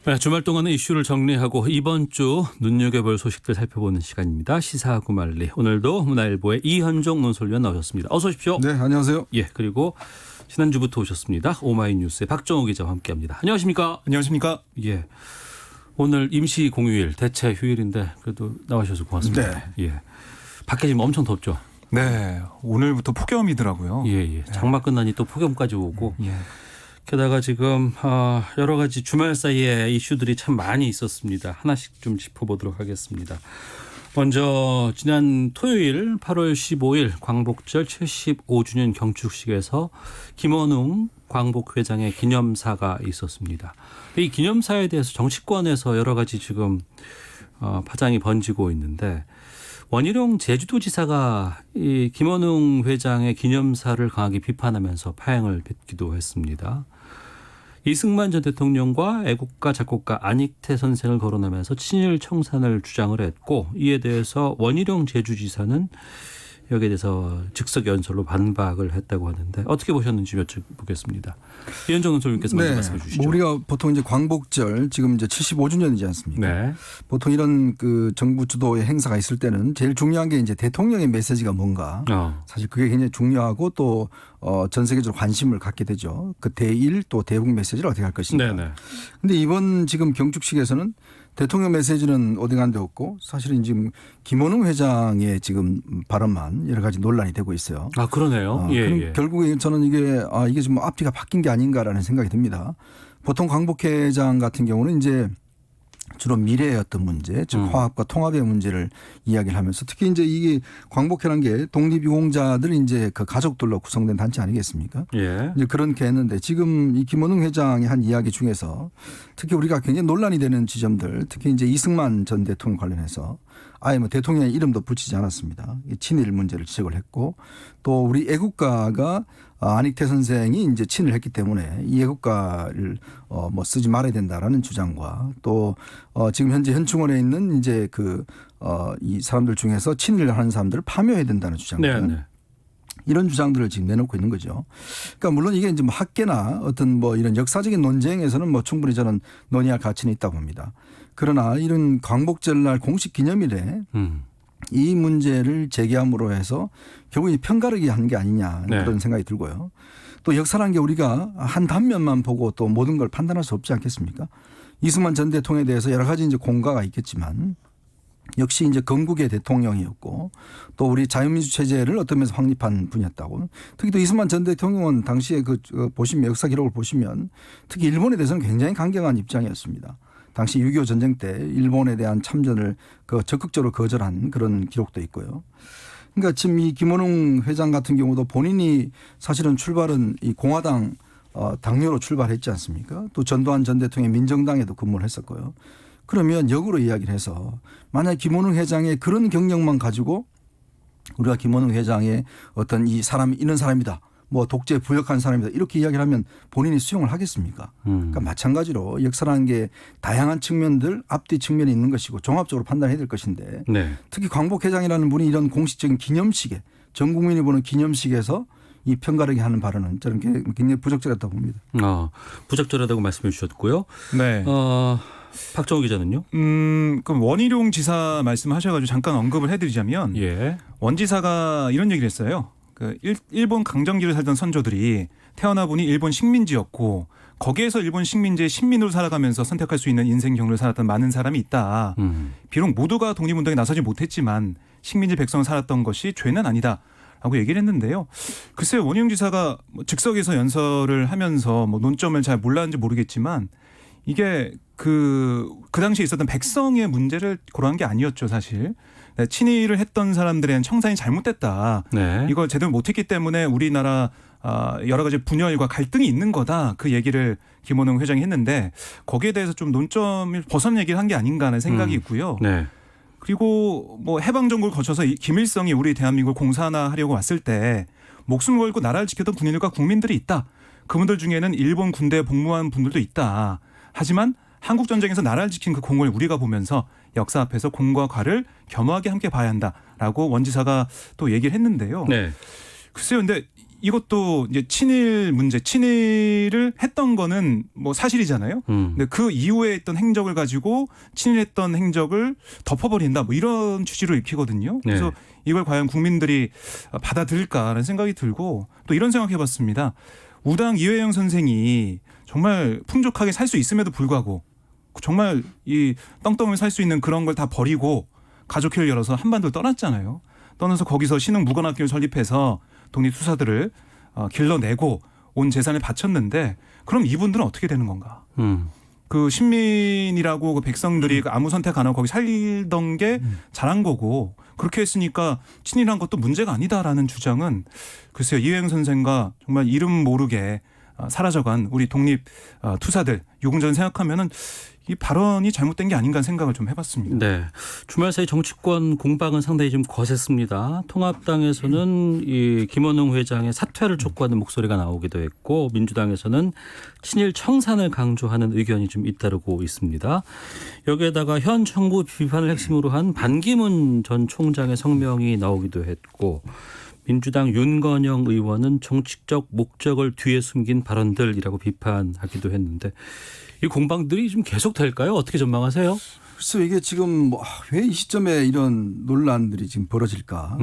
네, 주말 동안의 이슈를 정리하고 이번 주 눈여겨볼 소식들 살펴보는 시간입니다. 시사구말리. 오늘도 문화일보의 이현종 논설위원 나오셨습니다. 어서 오십시오. 네, 안녕하세요. 예, 그리고 지난주부터 오셨습니다. 오마이뉴스의 박정호 기자와 함께합니다. 안녕하십니까? 안녕하십니까? 예, 오늘 임시 공휴일, 대체 휴일인데 그래도 나와주셔서 고맙습니다. 네. 예, 밖에 지금 엄청 덥죠? 네, 오늘부터 폭염이더라고요. 예. 장마 끝나니 또 폭염까지 오고. 예. 게다가 지금 여러 가지 주말 사이에 이슈들이 참 많이 있었습니다. 하나씩 좀 짚어보도록 하겠습니다. 먼저 지난 토요일 8월 15일 광복절 75주년 경축식에서 김원웅 광복회장의 기념사가 있었습니다. 이 기념사에 대해서 정치권에서 여러 가지 지금 파장이 번지고 있는데 원희룡 제주도지사가 이 김원웅 회장의 기념사를 강하게 비판하면서 파행을 빚기도 했습니다. 이승만 전 대통령과 애국가 작곡가 안익태 선생을 거론하면서 친일 청산을 주장을 했고, 이에 대해서 원희룡 제주지사는 여기에 대해서 즉석 연설로 반박을 했다고 하는데 어떻게 보셨는지 여쭤보겠습니다. 이현정 논설위원께서 먼저 말씀해 주시죠. 뭐 우리가 보통 이제 광복절 지금 이제 75주년이지 않습니까? 네. 보통 이런 그 정부 주도의 행사가 있을 때는 제일 중요한 게 이제 대통령의 메시지가 뭔가. 사실 그게 굉장히 중요하고 또 전 세계적으로 관심을 갖게 되죠. 그 대일 또 대북 메시지를 어떻게 할 것인가. 네네. 근데 이번 지금 경축식에서는 대통령 메시지는 어디 간 데 없고 사실은 지금 김원웅 회장의 지금 발언만 여러 가지 논란이 되고 있어요. 아, 그러네요. 예. 결국에 저는 이게 지금 앞뒤가 바뀐 게 아닌가라는 생각이 듭니다. 보통 광복회장 같은 경우는 이제 주로 미래의 어떤 문제, 즉 화합과 통합의 문제를 이야기를 하면서 특히 이제 이게 광복회라는 게 독립유공자들 이제 그 가족들로 구성된 단체 아니겠습니까? 예. 이제 그런 게 했는데 지금 이 김원웅 회장이 한 이야기 중에서 특히 우리가 굉장히 논란이 되는 지점들, 특히 이제 이승만 전 대통령 관련해서 아예 뭐 대통령의 이름도 붙이지 않았습니다. 친일 문제를 지적을 했고 또 우리 애국가가 안익태 선생이 이제 친을 했기 때문에 이 애국가를 뭐 쓰지 말아야 된다라는 주장과 또 지금 현재 현충원에 있는 이제 이 사람들 중에서 친일을 하는 사람들을 파묘해야 된다는 주장들. 네. 이런 주장들을 지금 내놓고 있는 거죠. 그러니까 물론 이게 이제 뭐 학계나 어떤 뭐 이런 역사적인 논쟁에서는 뭐 충분히 저는 논의할 가치는 있다고 봅니다. 그러나 이런 광복절날 공식 기념일에 이 문제를 제기함으로 해서 결국 이 편가르기 한 게 아니냐 그런 생각이 들고요. 또 역사라는 게 우리가 한 단면만 보고 또 모든 걸 판단할 수 없지 않겠습니까? 이승만 전 대통령에 대해서 여러 가지 이제 공과가 있겠지만 역시 이제 건국의 대통령이었고 또 우리 자유민주 체제를 어떤 면에서 확립한 분이었다고. 특히 또 이승만 전 대통령은 당시에 보시면 역사 기록을 보시면 특히 일본에 대해서는 굉장히 강경한 입장이었습니다. 당시 6.25 전쟁 때 일본에 대한 참전을 적극적으로 거절한 그런 기록도 있고요. 그러니까 지금 이 김원웅 회장 같은 경우도 본인이 사실은 출발은 이 공화당 당뇨로 출발했지 않습니까? 또 전두환 전 대통령의 민정당에도 근무를 했었고요. 그러면 역으로 이야기를 해서 만약 김원웅 회장의 그런 경력만 가지고 우리가 김원웅 회장의 어떤 이 사람이 이런 사람이다. 뭐 독재에 부역한 사람이다. 이렇게 이야기를 하면 본인이 수용을 하겠습니까? 그러니까 마찬가지로 역사라는 게 다양한 측면들 앞뒤 측면이 있는 것이고 종합적으로 판단해야 될 것인데 특히 광복회장이라는 분이 이런 공식적인 기념식에 전 국민이 보는 기념식에서 이 편가르기 하는 발언은 저는 굉장히 부적절했다고 봅니다. 부적절하다고 말씀해 주셨고요. 네. 박정호 기자는요? 그럼 원희룡 지사 말씀하셔가지고 잠깐 언급을 해드리자면 원 지사가 이런 얘기를 했어요. 일본 강점기를 살던 선조들이 태어나 보니 일본 식민지였고 거기에서 일본 식민지의 식민으로 살아가면서 선택할 수 있는 인생 경로를 살았던 많은 사람이 있다. 비록 모두가 독립운동에 나서지 못했지만 식민지 백성을 살았던 것이 죄는 아니다. 라고 얘기를 했는데요. 글쎄요, 원희룡 지사가 즉석에서 연설을 하면서 뭐 논점을 잘 몰랐는지 모르겠지만 이게 그 당시에 있었던 백성의 문제를 고려한 게 아니었죠, 사실. 친일을 했던 사람들에는 청산이 잘못됐다. 이걸 제대로 못했기 때문에 우리나라 여러 가지 분열과 갈등이 있는 거다. 그 얘기를 김원웅 회장이 했는데 거기에 대해서 좀 논점을 벗어난 얘기를 한 게 아닌가 하는 생각이 있고요. 그리고 뭐 해방 정국을 거쳐서 김일성이 우리 대한민국을 공산화하려고 왔을 때 목숨 걸고 나라를 지켰던 군인들과 국민들이 있다. 그분들 중에는 일본 군대에 복무한 분들도 있다. 하지만 한국 전쟁에서 나라를 지킨 그 공을 우리가 보면서 역사 앞에서 공과 과를 겸허하게 함께 봐야 한다라고 원 지사가 또 얘기를 했는데요. 글쎄요, 근데 이것도 이제 친일 문제, 친일을 했던 거는 뭐 사실이잖아요. 근데 그 이후에 했던 행적을 가지고 친일했던 행적을 덮어버린다, 뭐 이런 취지로 읽히거든요. 그래서 이걸 과연 국민들이 받아들일까라는 생각이 들고, 또 이런 생각해봤습니다. 우당 이회영 선생이 정말 풍족하게 살 수 있음에도 불구하고 정말 이 떵떵을 살 수 있는 그런 걸 다 버리고 가족회를 열어서 한반도를 떠났잖아요. 떠나서 거기서 신흥 무관학교를 설립해서 독립투사들을 길러내고 온 재산을 바쳤는데, 그럼 이분들은 어떻게 되는 건가? 그 신민이라고 그 백성들이 그 아무 선택 안 하고 거기 살던 게 잘한 거고, 그렇게 했으니까 친일한 것도 문제가 아니다라는 주장은 글쎄요, 이회영 선생과 정말 이름 모르게 사라져간 우리 독립 투사들 유공자를 생각하면은 이 발언이 잘못된 게 아닌가 생각을 좀 해봤습니다. 네, 주말 사이 정치권 공방은 상당히 좀 거셌습니다. 통합당에서는 이 김원웅 회장의 사퇴를 촉구하는 목소리가 나오기도 했고, 민주당에서는 친일 청산을 강조하는 의견이 좀 잇따르고 있습니다. 여기에다가 현 정부 비판을 핵심으로 한 반기문 전 총장의 성명이 나오기도 했고, 민주당 윤건영 의원은 정치적 목적을 뒤에 숨긴 발언들이라고 비판하기도 했는데, 이 공방들이 좀 계속 될까요? 어떻게 전망하세요? 그래서 이게 지금 왜 이 시점에 이런 논란들이 지금 벌어질까?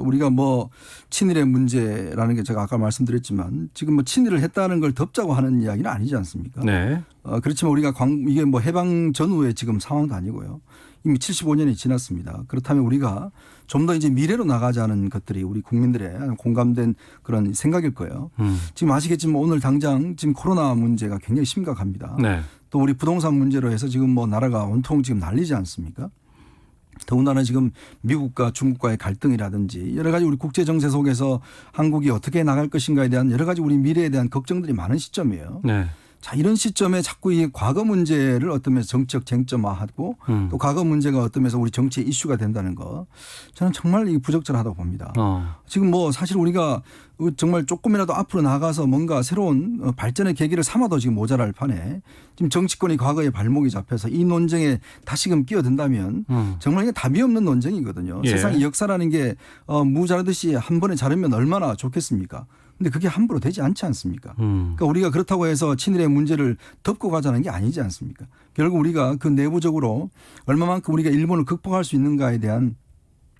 우리가 뭐 친일의 문제라는 게 제가 아까 말씀드렸지만 지금 뭐 친일을 했다는 걸 덮자고 하는 이야기는 아니지 않습니까? 네. 그렇지만 우리가 이게 뭐 해방 전후의 지금 상황도 아니고요. 이미 75년이 지났습니다. 그렇다면 우리가 좀 더 이제 미래로 나가자는 것들이 우리 국민들의 공감된 그런 생각일 거예요. 지금 아시겠지만 오늘 당장 지금 코로나 문제가 굉장히 심각합니다. 네. 또 우리 부동산 문제로 해서 지금 뭐 나라가 온통 지금 난리지 않습니까? 더군다나 지금 미국과 중국과의 갈등이라든지 여러 가지 우리 국제 정세 속에서 한국이 어떻게 나갈 것인가에 대한 여러 가지 우리 미래에 대한 걱정들이 많은 시점이에요. 네. 자, 이런 시점에 자꾸 이 과거 문제를 어떤 면에서 정치적 쟁점화하고 또 과거 문제가 어떤 면에서 우리 정치의 이슈가 된다는 거, 저는 정말 이게 부적절하다고 봅니다. 지금 뭐 사실 우리가 정말 조금이라도 앞으로 나가서 뭔가 새로운 발전의 계기를 삼아도 지금 모자랄 판에 지금 정치권이 과거에 발목이 잡혀서 이 논쟁에 다시금 끼어든다면 정말 이게 답이 없는 논쟁이거든요. 예. 세상의 역사라는 게 무 자르듯이 한 번에 자르면 얼마나 좋겠습니까? 근데 그게 함부로 되지 않지 않습니까? 그러니까 우리가 그렇다고 해서 친일의 문제를 덮고 가자는 게 아니지 않습니까? 결국 우리가 그 내부적으로 얼마만큼 우리가 일본을 극복할 수 있는가에 대한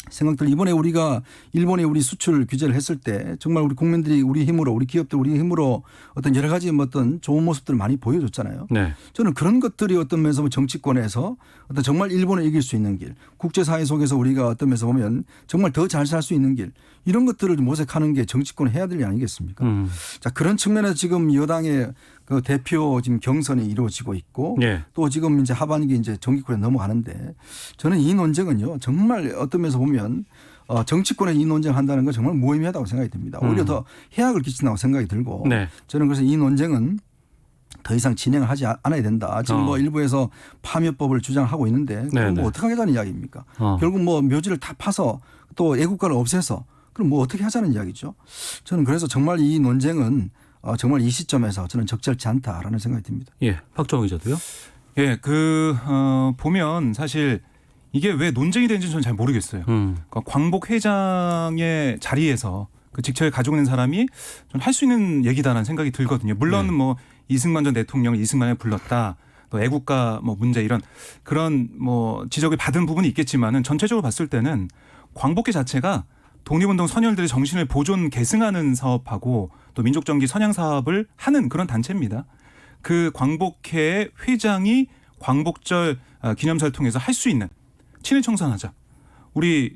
생각들, 이번에 우리가 일본에 우리 수출 규제를 했을 때 정말 우리 국민들이 우리 힘으로, 우리 기업들 우리 힘으로 어떤 여러 가지 어떤 좋은 모습들을 많이 보여줬잖아요. 네. 저는 그런 것들이 어떤 면에서 정치권에서 어떤 정말 일본을 이길 수 있는 길, 국제사회 속에서 우리가 어떤 면에서 보면 정말 더 잘 살 수 있는 길, 이런 것들을 모색하는 게 정치권이 해야 될 일 아니겠습니까? 자, 그런 측면에서 지금 여당의 그 대표 지금 경선이 이루어지고 있고 네. 또 지금 이제 하반기 이제 정기권에 넘어가는데, 저는 이 논쟁은요 정말 어떤 면에서 보면 정치권에 이 논쟁을 한다는 건 정말 무의미하다고 생각이 듭니다. 오히려 더 해악을 끼친다고 생각이 들고 네. 저는 그래서 이 논쟁은 더 이상 진행을 하지 않아야 된다. 지금 뭐 일부에서 파묘법을 주장하고 있는데 그럼 뭐 어떻게 하겠다는 이야기입니까? 결국 뭐 묘지를 다 파서 또 애국가를 없애서 그럼 뭐 어떻게 하자는 이야기죠. 저는 그래서 정말 이 논쟁은 정말 이 시점에서 저는 적절치 않다라는 생각이 듭니다. 예, 박정희 기자도요? 예, 보면 사실 이게 왜 논쟁이 되는지 저는 잘 모르겠어요. 그러니까 광복 회장의 자리에서 그 직책을 가지고 있는 사람이 좀 할 수 있는 얘기다라는 생각이 들거든요. 물론 뭐 이승만 전 대통령을 이승만을 불렀다, 또 애국가 뭐 문제 이런 그런 뭐 지적을 받은 부분이 있겠지만은 전체적으로 봤을 때는 광복회 자체가 독립운동 선열들의 정신을 보존 계승하는 사업하고 또 민족정기 선양 사업을 하는 그런 단체입니다. 그 광복회 회장이 광복절 기념사를 통해서 할 수 있는 친일 청산하자, 우리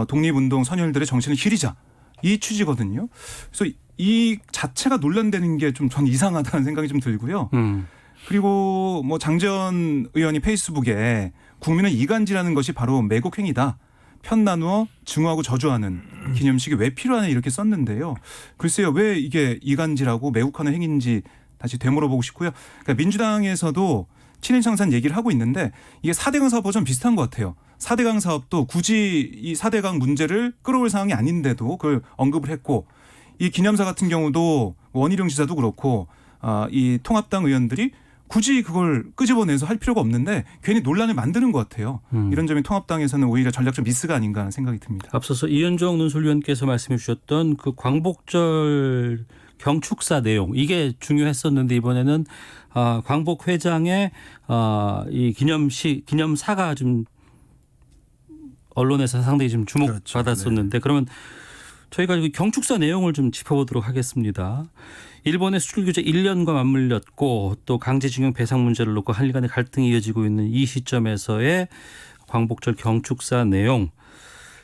독립운동 선열들의 정신을 기리자, 이 취지거든요. 그래서 이 자체가 논란되는 게 좀 전 이상하다는 생각이 좀 들고요. 그리고 뭐 장재원 의원이 페이스북에 국민은 이간질하는 것이 바로 매국행위다, 편 나누어 증오하고 저주하는 기념식이 왜 필요하냐 이렇게 썼는데요. 글쎄요, 왜 이게 이간질하고 매국하는 행위인지 다시 되물어보고 싶고요. 그러니까 민주당에서도 친일 청산 얘기를 하고 있는데 이게 4대강 사업과 좀 비슷한 것 같아요. 4대강 사업도 굳이 이 4대강 문제를 끌어올 상황이 아닌데도 그걸 언급을 했고, 이 기념사 같은 경우도 원희룡 지사도 그렇고 이 통합당 의원들이 굳이 그걸 끄집어내서 할 필요가 없는데 괜히 논란을 만드는 것 같아요. 이런 점이 통합당에서는 오히려 전략적 미스가 아닌가 하는 생각이 듭니다. 앞서서 이현정 논설위원께서 말씀해 주셨던 그 광복절 경축사 내용 이게 중요했었는데 이번에는 광복 회장의 이 기념사가 좀 언론에서 상당히 좀 주목받았었는데 그렇죠. 그러면 저희가 그 경축사 내용을 좀 짚어보도록 하겠습니다. 일본의 수출 규제 1년과 맞물렸고 또 강제징용 배상 문제를 놓고 한일 간의 갈등이 이어지고 있는 이 시점에서의 광복절 경축사 내용.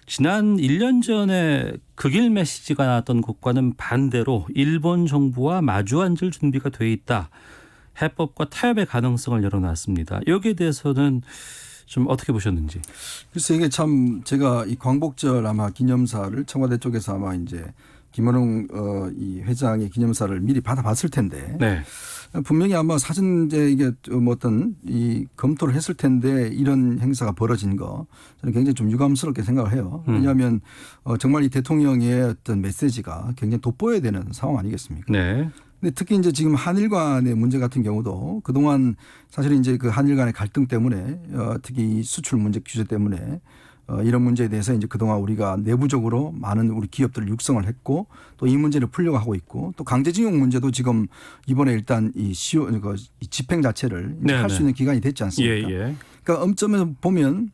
지난 1년 전에 극일 메시지가 나왔던 곳과는 반대로 일본 정부와 마주 앉을 준비가 돼 있다. 해법과 타협의 가능성을 열어놨습니다. 여기에 대해서는 좀 어떻게 보셨는지. 글쎄 이게 참 제가 이 광복절 아마 기념사를 청와대 쪽에서 아마 이제 김원웅 이 회장의 기념사를 미리 받아봤을 텐데 네. 분명히 아마 사전 이제 이게 뭐 어떤 이 검토를 했을 텐데 이런 행사가 벌어진 거 저는 굉장히 좀 유감스럽게 생각을 해요. 왜냐하면 정말 이 대통령의 어떤 메시지가 굉장히 돋보여야 되는 상황 아니겠습니까? 네. 근데 특히 이제 지금 한일 간의 문제 같은 경우도 그동안 사실 이제 그 한일 간의 갈등 때문에 특히 이 수출 문제 규제 때문에 이런 문제에 대해서 이제 그동안 우리가 내부적으로 많은 우리 기업들을 육성을 했고 또 이 문제를 풀려고 하고 있고 또 강제징용 문제도 지금 이번에 일단 이 집행 자체를 할 수 있는 기간이 됐지 않습니까? 예. 그러니까 엄점에서 보면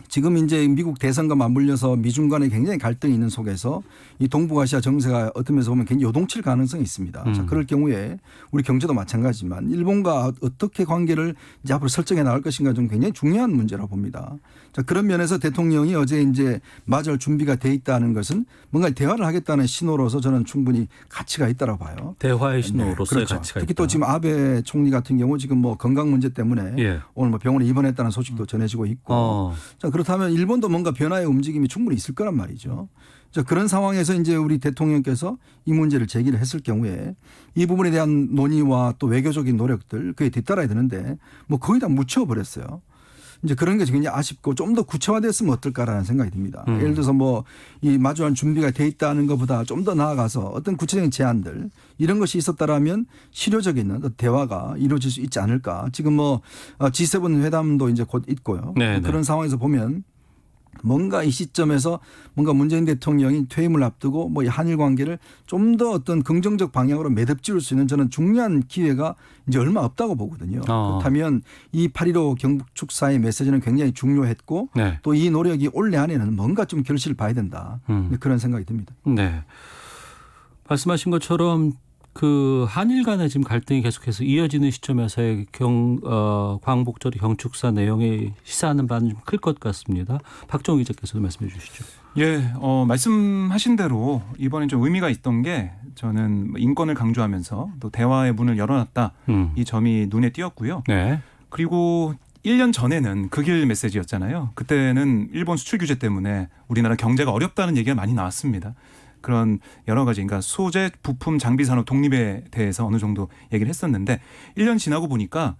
지금 이제 미국 대선과 맞물려서 미중 간에 굉장히 갈등이 있는 속에서 이 동북아시아 정세가 어떤 면에서 보면 굉장히 요동칠 가능성이 있습니다. 자, 그럴 경우에 우리 경제도 마찬가지지만 일본과 어떻게 관계를 이제 앞으로 설정해 나갈 것인가 좀 굉장히 중요한 문제라고 봅니다. 자, 그런 면에서 대통령이 어제 이제 맞을 준비가 돼 있다는 것은 뭔가 대화를 하겠다는 신호로서 저는 충분히 가치가 있다고 봐요. 대화의 신호로서의 그렇죠. 가치가 특히 있다. 또 지금 아베 총리 같은 경우 지금 뭐 건강 문제 때문에 예. 오늘 뭐 병원에 입원했다는 소식도 전해지고 있고 자, 그렇다면 일본도 뭔가 변화의 움직임이 충분히 있을 거란 말이죠. 자, 그런 상황에서 이제 우리 대통령께서 이 문제를 제기를 했을 경우에 이 부분에 대한 논의와 또 외교적인 노력들 그에 뒤따라야 되는데 뭐 거의 다 묻혀버렸어요. 이제 그런 게 굉장히 아쉽고 좀 더 구체화됐으면 어떨까라는 생각이 듭니다. 예를 들어서 뭐 이 마주한 준비가 돼 있다는 것보다 좀 더 나아가서 어떤 구체적인 제안들 이런 것이 있었다라면 실효적인 어떤 대화가 이루어질 수 있지 않을까. 지금 뭐 G7 회담도 이제 곧 있고요. 네네. 그런 상황에서 보면 뭔가 이 시점에서 뭔가 문재인 대통령이 퇴임을 앞두고 뭐 이 한일 관계를 좀 더 어떤 긍정적 방향으로 매듭 지을 수 있는 저는 중요한 기회가 이제 얼마 없다고 보거든요. 그렇다면 이 8.15 경축사의 메시지는 굉장히 중요했고 네. 또 이 노력이 올 내안에는 뭔가 좀 결실을 봐야 된다. 그런 생각이 듭니다. 네. 말씀하신 것처럼 그 한일 간의 지금 갈등이 계속해서 이어지는 시점에서의 광복절 경축사 내용이 시사하는 바는 좀 클 것 같습니다. 박정우 기자께서도 말씀해 주시죠. 예, 말씀하신 대로 이번엔 좀 의미가 있던 게 저는 인권을 강조하면서 또 대화의 문을 열어놨다. 이 점이 눈에 띄었고요. 네. 그리고 1년 전에는 극일 메시지였잖아요. 그때는 일본 수출 규제 때문에 우리나라 경제가 어렵다는 얘기가 많이 나왔습니다. 그런 여러 가지 그러니까 소재, 부품, 장비 산업 독립에 대해서 어느 정도 얘기를 했었는데 1년 지나고 보니까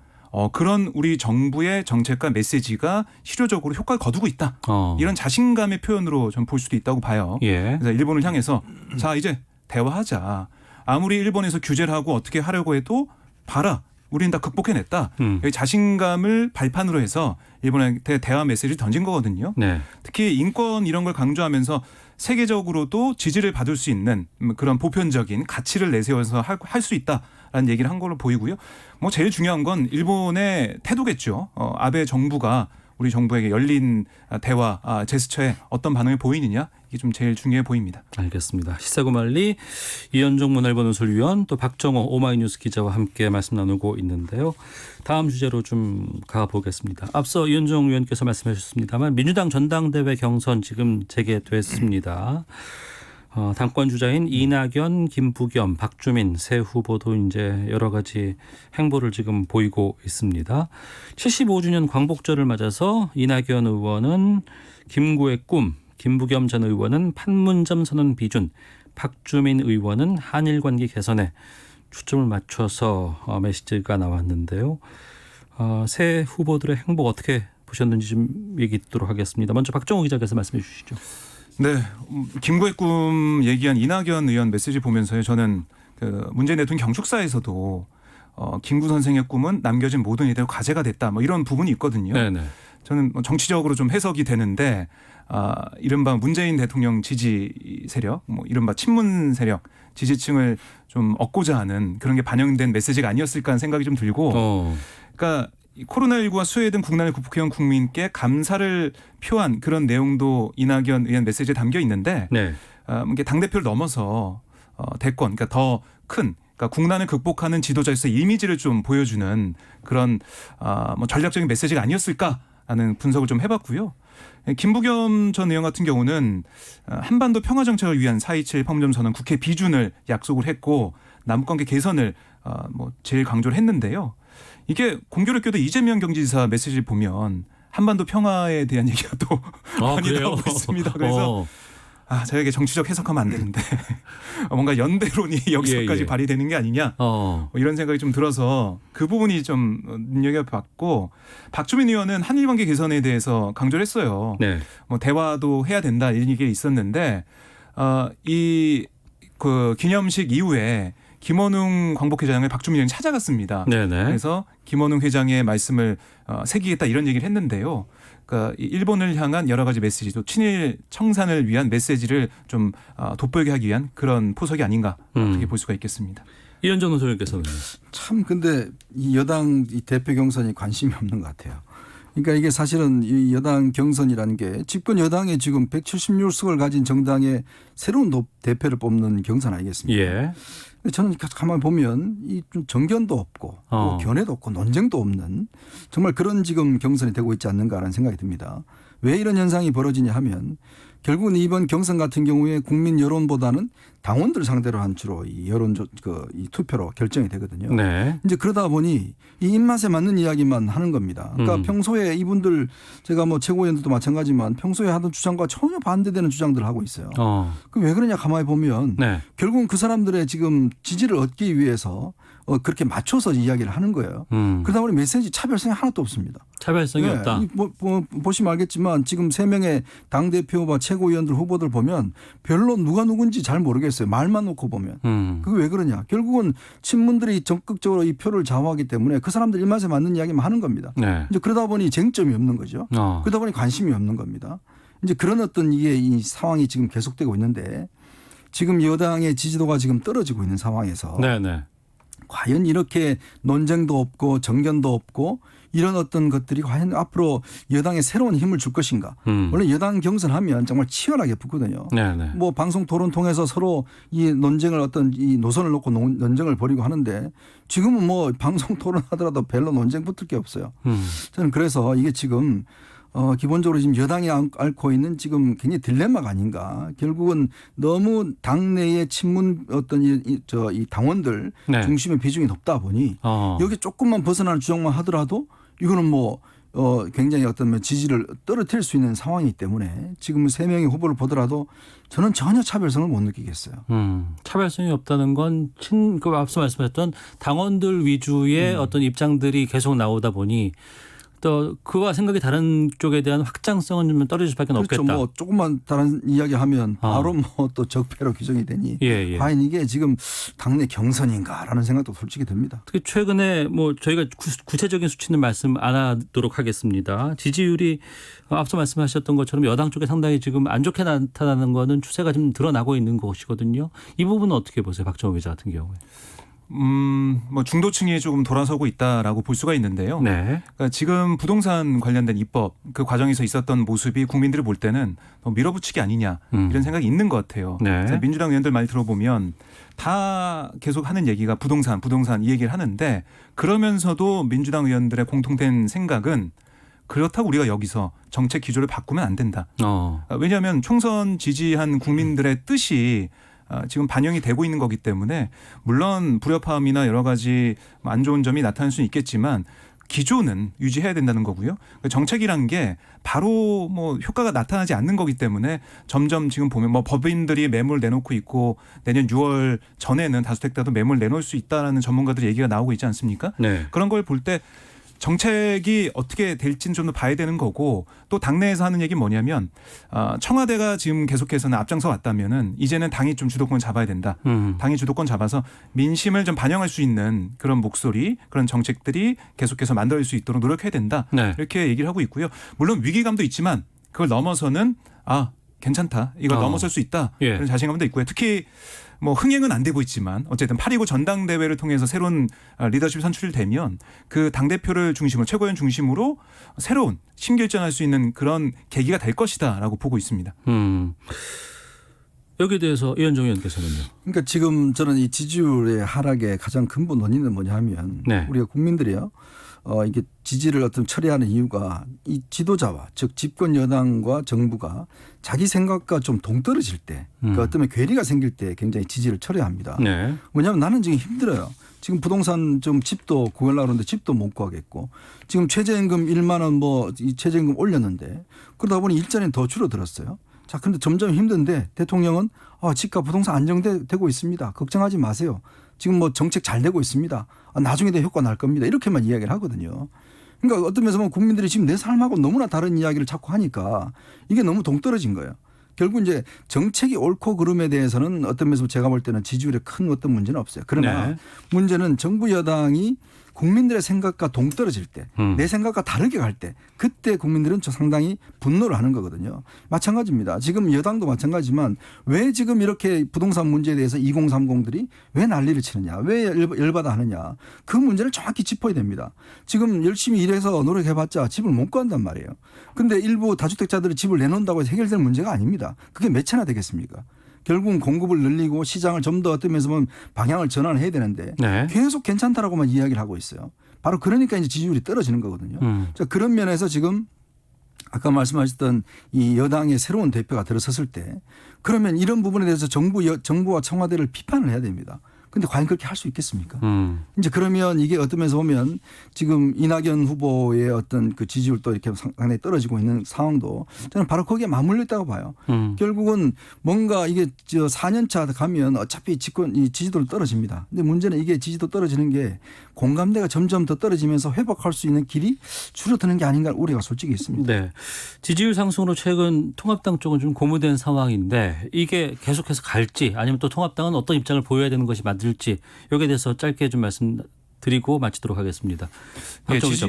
그런 우리 정부의 정책과 메시지가 실효적으로 효과를 거두고 있다. 이런 자신감의 표현으로 전 볼 수도 있다고 봐요. 예. 그래서 일본을 향해서 자 이제 대화하자. 아무리 일본에서 규제를 하고 어떻게 하려고 해도 봐라. 우리는 다 극복해냈다. 여기 자신감을 발판으로 해서 일본한테 대화 메시지를 던진 거거든요. 네. 특히 인권 이런 걸 강조하면서 세계적으로도 지지를 받을 수 있는 그런 보편적인 가치를 내세워서 할 수 있다라는 얘기를 한 걸로 보이고요. 뭐 제일 중요한 건 일본의 태도겠죠. 아베 정부가 우리 정부에게 열린 대화 제스처에 어떤 반응을 보이느냐 이게 좀 제일 중요해 보입니다. 알겠습니다. 시사고말리 이현종 문화일보 논설위원 또 박정호 오마이뉴스 기자와 함께 말씀 나누고 있는데요. 다음 주제로 좀 가보겠습니다. 앞서 이현종 의원께서 말씀해 주셨습니다만 민주당 전당대회 경선 지금 재개됐습니다. 당권 주자인 이낙연, 김부겸, 박주민 세 후보도 이제 여러 가지 행보를 지금 보이고 있습니다. 75주년 광복절을 맞아서 이낙연 의원은 김구의 꿈, 김부겸 전 의원은 판문점 선언 비준, 박주민 의원은 한일 관계 개선에 초점을 맞춰서 메시지가 나왔는데요. 세 후보들의 행보 어떻게 보셨는지 좀 얘기 듣도록 하겠습니다. 먼저 박정호 기자께서 말씀해 주시죠. 네, 김구의 꿈 얘기한 이낙연 의원 메시지 보면서요. 저는 그 문재인 대통령 경축사에서도 김구 선생의 꿈은 남겨진 모든 이들의 과제가 됐다. 뭐 이런 부분이 있거든요. 네네. 저는 정치적으로 좀 해석이 되는데 이른바 문재인 대통령 지지 세력, 뭐 이른바 친문 세력 지지층을 좀 얻고자 하는 그런 게 반영된 메시지가 아니었을까 하는 생각이 좀 들고, 그러니까 코로나19와 수해 등 국난을 극복해온 국민께 감사를 표한 그런 내용도 이낙연 의원 메시지에 담겨 있는데, 네. 이게 당 대표를 넘어서 대권, 그러니까 더 큰. 그러니까 국난을 극복하는 지도자에서 이미지를 좀 보여주는 그런 뭐 전략적인 메시지가 아니었을까 하는 분석을 좀 해봤고요. 김부겸 전 의원 같은 경우는 한반도 평화 정책을 위한 4.27 판문점 선언 국회 비준을 약속을 했고 남북관계 개선을 뭐 제일 강조를 했는데요. 이게 공교롭게도 이재명 경기지사 메시지를 보면 한반도 평화에 대한 얘기가 또 많이 나오고 있습니다. 그래서 저에게 정치적 해석하면 안 되는데 뭔가 연대론이 여기서까지 발휘되는 게 아니냐 뭐 이런 생각이 좀 들어서 그 부분이 좀 눈여겨봤고, 박주민 의원은 한일 관계 개선에 대해서 강조를 했어요. 네. 뭐 대화도 해야 된다 이런 얘기가 있었는데 이 그 기념식 이후에 김원웅 광복회장을 박주민 의원이 찾아갔습니다. 네네. 그래서 김원웅 회장의 말씀을 새기겠다 이런 얘기를 했는데요. 그러니까 일본을 향한 여러 가지 메시지, 또 친일 청산을 위한 메시지를 좀 돋보이게 하기 위한 그런 포석이 아닌가 어떻게 볼 수가 있겠습니다. 이현정 소장께서는 참 근데 이 여당 이 대표 경선이 관심이 없는 것 같아요. 그러니까 이게 사실은 이 여당 경선이라는 게 집권 여당의 지금 176석을 가진 정당의 새로운 대표를 뽑는 경선 아니겠습니까? 예. 저는 가만히 보면 이 좀 정견도 없고 또 견해도 없고 논쟁도 없는 정말 그런 지금 경선이 되고 있지 않는가라는 생각이 듭니다. 왜 이런 현상이 벌어지냐 하면 결국은 이번 경선 같은 경우에 국민 여론보다는 당원들 상대로 한 주로 이 여론 이 투표로 결정이 되거든요. 네. 이제 그러다 보니 이 입맛에 맞는 이야기만 하는 겁니다. 그러니까 평소에 이분들 제가 뭐 최고위원들도 마찬가지지만 평소에 하던 주장과 전혀 반대되는 주장들을 하고 있어요. 그 왜 그러냐 가만히 보면 네. 결국은 그 사람들의 지금 지지를 얻기 위해서 그렇게 맞춰서 이야기를 하는 거예요. 그러다 보니 메시지 차별성이 하나도 없습니다. 차별성이 없다. 보시면 알겠지만 지금 3명의 당대표와 최고위원들 후보들 보면 별로 누가 누군지 잘 모르겠어요. 말만 놓고 보면. 그게 왜 그러냐. 결국은 친문들이 적극적으로 이 표를 좌우하기 때문에 그 사람들 입맛에 맞는 이야기만 하는 겁니다. 네. 이제 그러다 보니 쟁점이 없는 거죠. 그러다 보니 관심이 없는 겁니다. 이제 그런 어떤 이게 이 상황이 지금 계속되고 있는데 지금 여당의 지지도가 지금 떨어지고 있는 상황에서 네네. 과연 이렇게 논쟁도 없고 정견도 없고 이런 어떤 것들이 과연 앞으로 여당에 새로운 힘을 줄 것인가. 원래 여당 경선하면 정말 치열하게 붙거든요. 네네. 뭐 방송 토론 통해서 서로 이 논쟁을 어떤 이 노선을 놓고 논쟁을 벌이고 하는데 지금은 뭐 방송 토론하더라도 별로 논쟁 붙을 게 없어요. 저는 그래서 이게 지금 기본적으로 지금 여당이 앓고 있는 지금 굉장히 딜레마가 아닌가. 결국은 너무 당내의 친문 어떤 이 당원들 네. 중심의 비중이 높다 보니 여기 조금만 벗어나는 주장만 하더라도 이거는 뭐 굉장히 어떤 지지를 떨어뜨릴 수 있는 상황이기 때문에 지금 3명의 후보를 보더라도 저는 전혀 차별성을 못 느끼겠어요. 차별성이 없다는 건 그 앞서 말씀하셨던 당원들 위주의 어떤 입장들이 계속 나오다 보니 또 그와 생각이 다른 쪽에 대한 확장성은 좀 떨어질 수밖에 그렇죠. 없겠다. 뭐 조금만 다른 이야기하면 바로 뭐 또 적폐로 규정이 되니 과연 이게 지금 당내 경선인가라는 생각도 솔직히 듭니다. 특히 최근에 뭐 저희가 구체적인 수치는 말씀 안 하도록 하겠습니다. 지지율이 앞서 말씀하셨던 것처럼 여당 쪽에 상당히 지금 안 좋게 나타나는 거는 추세가 좀 드러나고 있는 것이거든요. 이 부분은 어떻게 보세요, 박정호 기자 같은 경우에? 뭐 중도층이 조금 돌아서고 있다라고 볼 수가 있는데요. 네. 그러니까 지금 부동산 관련된 입법 그 과정에서 있었던 모습이 국민들이 볼 때는 밀어붙이기 아니냐 이런 생각이 있는 것 같아요. 네. 민주당 의원들 말 들어보면 다 계속 하는 얘기가 부동산 이 얘기를 하는데 그러면서도 민주당 의원들의 공통된 생각은 그렇다고 우리가 여기서 정책 기조를 바꾸면 안 된다. 왜냐하면 총선 지지한 국민들의 뜻이 지금 반영이 되고 있는 거기 때문에 물론 불협화음이나 여러 가지 안 좋은 점이 나타날 수는 있겠지만 기조는 유지해야 된다는 거고요. 정책이란 게 바로 뭐 효과가 나타나지 않는 거기 때문에 점점 지금 보면 뭐 법인들이 매물 내놓고 있고 내년 6월 전에는 다주택자도 매물 내놓을 수 있다라는 전문가들 얘기가 나오고 있지 않습니까? 네. 그런 걸 볼 때 정책이 어떻게 될지는 좀 더 봐야 되는 거고 또 당내에서 하는 얘기는 뭐냐면 청와대가 지금 계속해서는 앞장서 왔다면은 이제는 당이 좀 주도권 잡아야 된다. 당이 주도권 잡아서 민심을 좀 반영할 수 있는 그런 목소리, 그런 정책들이 계속해서 만들어질 수 있도록 노력해야 된다. 네. 이렇게 얘기를 하고 있고요. 물론 위기감도 있지만 그걸 넘어서는 괜찮다. 이걸 넘어설 수 있다. 예. 그런 자신감도 있고요. 특히 뭐 흥행은 안 되고 있지만 어쨌든 8.29 전당대회를 통해서 새로운 리더십이 선출되면 그 당대표를 중심으로 최고위원 중심으로 새로운 심결전할 수 있는 그런 계기가 될 것이다라고 보고 있습니다. 여기에 대해서 이현정 의원께서는요. 그러니까 지금 저는 이 지지율의 하락의 가장 근본 원인은 뭐냐 하면 네. 우리가 국민들이요. 이게 지지를 어떤 처리하는 이유가 이 지도자와 즉 집권 여당과 정부가 자기 생각과 좀 동떨어질 때 그러니까 어떤 괴리가 생길 때 굉장히 지지를 처리합니다. 네. 왜냐하면 나는 지금 힘들어요. 지금 부동산 좀 집도 구하려고 그러는데 집도 못 구하겠고 지금 최저임금 1만 원 뭐 이 최저임금 올렸는데 그러다 보니 일자리는 더 줄어들었어요. 자, 근데 점점 힘든데 대통령은 집값 부동산 안정되고 있습니다. 걱정하지 마세요. 지금 뭐 정책 잘 되고 있습니다. 나중에 더 효과 날 겁니다. 이렇게만 이야기를 하거든요. 그러니까 어떤 면에서 보면 국민들이 지금 내 삶하고 너무나 다른 이야기를 자꾸 하니까 이게 너무 동떨어진 거예요. 결국 이제 정책이 옳고 그름에 대해서는 어떤 면에서 제가 볼 때는 지지율에 큰 어떤 문제는 없어요. 그러나 네. 문제는 정부 여당이 국민들의 생각과 동떨어질 때, 내 생각과 다르게 갈 때, 그때 국민들은 상당히 분노를 하는 거거든요. 마찬가지입니다. 지금 여당도 마찬가지지만 왜 지금 이렇게 부동산 문제에 대해서 2030들이 왜 난리를 치느냐, 왜 열받아 하느냐, 그 문제를 정확히 짚어야 됩니다. 지금 열심히 일해서 노력해봤자 집을 못 구한단 말이에요. 근데 일부 다주택자들이 집을 내놓는다고 해서 해결될 문제가 아닙니다. 그게 몇 채나 되겠습니까? 결국은 공급을 늘리고 시장을 좀 더 어떤 면에서 보면 방향을 전환해야 되는데 네. 계속 괜찮다라고만 이야기를 하고 있어요. 바로 그러니까 이제 지지율이 떨어지는 거거든요. 자, 그런 면에서 지금 아까 말씀하셨던 이 여당의 새로운 대표가 들어섰을 때 그러면 이런 부분에 대해서 정부와 청와대를 비판을 해야 됩니다. 근데 과연 그렇게 할 수 있겠습니까? 이제 그러면 이게 어떤 면에서 보면 지금 이낙연 후보의 어떤 그 지지율도 이렇게 상당히 떨어지고 있는 상황도 저는 바로 거기에 맞물려 있다고 봐요. 결국은 뭔가 이게 4년차 가면 어차피 이 지지도는 떨어집니다. 근데 문제는 이게 지지도 떨어지는 게 공감대가 점점 더 떨어지면서 회복할 수 있는 길이 줄어드는 게 아닌가 우려가 솔직히 있습니다. 네. 지지율 상승으로 최근 통합당 쪽은 좀 고무된 상황인데 이게 계속해서 갈지 아니면 또 통합당은 어떤 입장을 보여야 되는 것이 맞을지 여기에 대해서 짧게 좀 말씀드리고 마치도록 하겠습니다.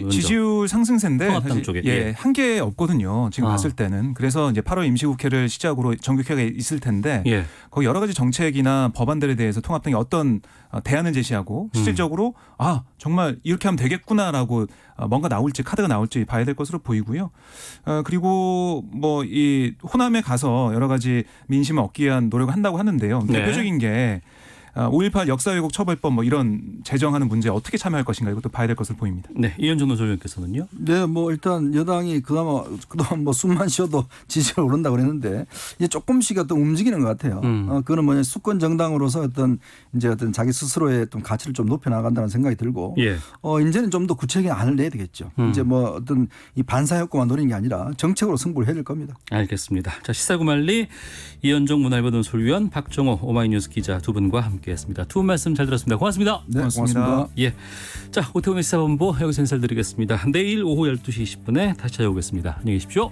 지지율 상승세인데 통합당 쪽에 한계 없거든요. 지금 봤을 때는. 그래서 이제 8월 임시국회를 시작으로 정기국회가 있을 텐데 거기 여러 가지 정책이나 법안들에 대해서 통합당이 어떤 대안을 제시하고 실질적으로 정말 이렇게 하면 되겠구나라고 뭔가 나올지 카드가 나올지 봐야 될 것으로 보이고요. 그리고 뭐 이 호남에 가서 여러 가지 민심을 얻기 위한 노력을 한다고 하는데요. 네. 대표적인 게 5.18 역사왜곡 처벌법 뭐 이런 제정하는 문제에 어떻게 참여할 것인가 이것도 봐야 될 것으로 보입니다. 네, 이현정 노조위원께서는요. 네, 뭐 일단 여당이 그동안 뭐 숨만 쉬어도 지지율 오른다 그랬는데 이제 조금씩 어떤 움직이는 것 같아요. 그거는 뭐냐 수권 정당으로서 어떤 자기 스스로의 어떤 가치를 좀 높여 나간다는 생각이 들고, 이제는 좀 더 구체적인 안을 내야 되겠죠. 이제 뭐 어떤 이 반사 효과만 노리는 게 아니라 정책으로 승부를 해야 될 겁니다. 알겠습니다. 자, 시사구말리 이현정 문화일보 논설위원 박정호 오마이뉴스 기자 두 분과 함께했습니다. 두 분 말씀 잘 들었습니다. 고맙습니다. 네, 고맙습니다. 예, 자 오태훈의 시사본부 여기서 인사드리겠습니다. 내일 오후 12시 20분에 다시 찾아오겠습니다. 안녕히 계십시오.